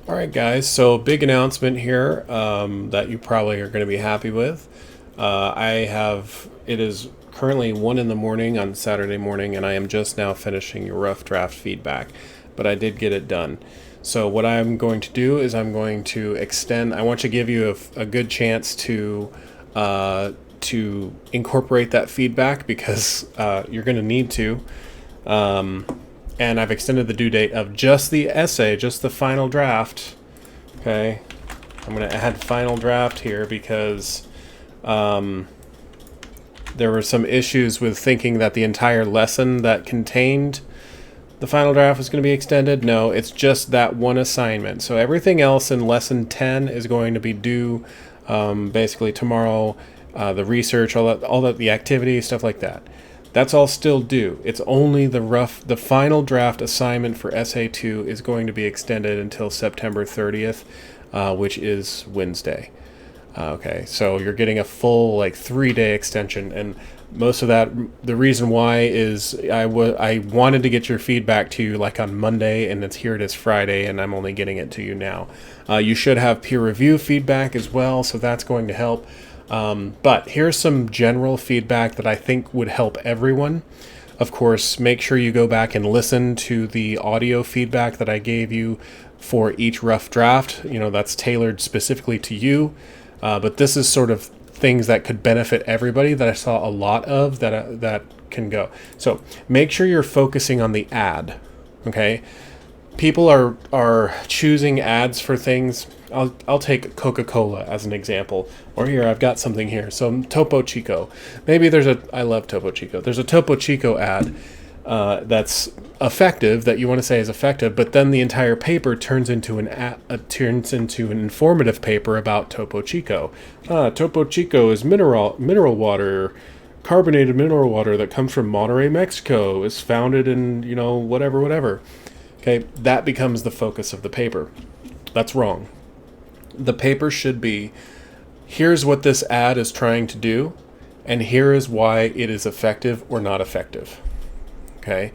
All right, guys. So, big announcement here that you probably are going to be happy with. It is currently 1 in the morning on Saturday morning, and I am just now finishing your rough draft feedback, but I did get it done. So, what I'm going to do is I'm going to extend, I want to give you a good chance to incorporate that feedback because you're going to need to. And I've extended the due date of just the essay, just the final draft. Okay, I'm going to add final draft here because there were some issues with thinking that the entire lesson that contained the final draft was going to be extended. No, it's just that one assignment. So everything else in lesson 10 is going to be due basically tomorrow. The research, all that, the activity, stuff like that. That's all still due. It's only the final draft assignment for Essay 2 is going to be extended until September 30th, which is Wednesday. Okay, so you're getting a full 3-day extension, and most of that, the reason why is I wanted to get your feedback to you on Monday, and here it is Friday, and I'm only getting it to you now. You should have peer review feedback as well, so that's going to help. But here's some general feedback that I think would help everyone. Of course, make sure you go back and listen to the audio feedback that I gave you for each rough draft. That's tailored specifically to you. But this is sort of things that could benefit everybody that I saw a lot of that can go. So make sure you're focusing on the ad. Okay. People are choosing ads for things. I'll take Coca-Cola as an example. Or here, I've got something here. So Topo Chico. Maybe I love Topo Chico. There's a Topo Chico ad that's effective, that you want to say is effective, but then the entire paper turns into an informative paper about Topo Chico. Topo Chico is mineral water, carbonated mineral water that comes from Monterrey, Mexico. Is founded in whatever. Okay, that becomes the focus of the paper. That's wrong. The paper should be, here's what this ad is trying to do, and here is why it is effective or not effective. Okay,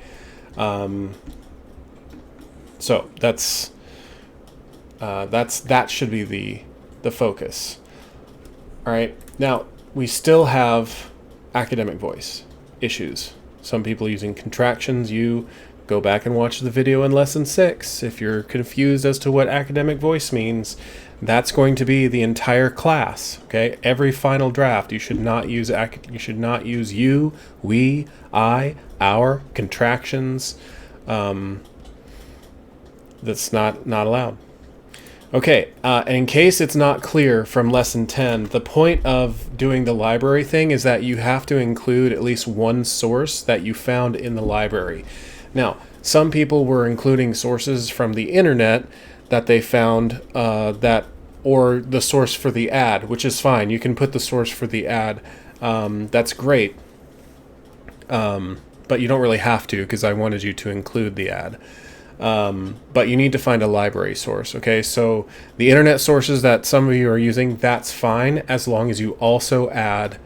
so that should be the focus. All right, now we still have academic voice issues. Some people using contractions. You go back and watch the video in lesson 6 if you're confused as to what academic voice means. That's going to be the entire class. Okay, every final draft you should not use you, we, I, our, contractions. That's not allowed. Okay, in case it's not clear from lesson 10, the point of doing the library thing is that you have to include at least one source that you found in the library. Now, some people were including sources from the internet that they found or the source for the ad, which is fine. You can put the source for the ad. That's great. But you don't really have to, because I wanted you to include the ad. But you need to find a library source. Okay, so the internet sources that some of you are using, that's fine, as long as you also add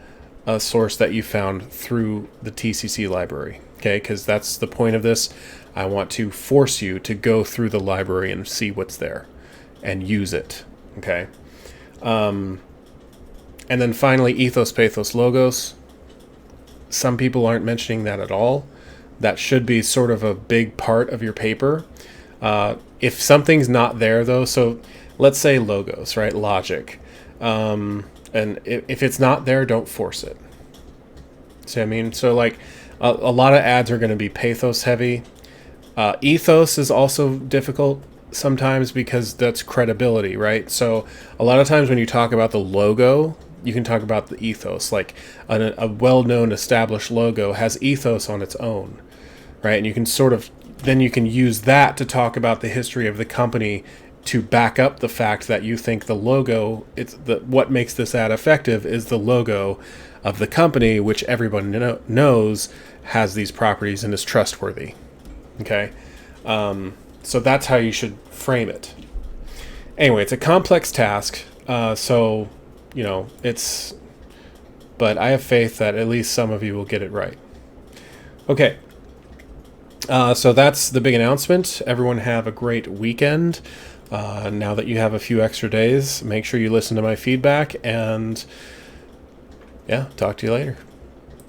a source that you found through the TCC library. Okay, because that's the point of this. I want to force you to go through the library and see what's there and use it. Okay. And then finally, ethos, pathos, logos. Some people aren't mentioning that at all. That should be sort of a big part of your paper. If something's not there, though, so let's say logos, right? Logic. And if it's not there, don't force it. See what I mean? So, a lot of ads are going to be pathos heavy. Ethos is also difficult sometimes because that's credibility, right? So a lot of times when you talk about the logo, you can talk about the ethos. Like a well-known established logo has ethos on its own, right? And you can then you can use that to talk about the history of the company to back up the fact that you think the logo, what makes this ad effective is the logo of the company, which everyone knows has these properties and is trustworthy. Okay, so that's how you should frame it. Anyway, it's a complex task, so but I have faith that at least some of you will get it right. Okay, so that's the big announcement. Everyone have a great weekend. Now that you have a few extra days, make sure you listen to my feedback, and yeah, talk to you later.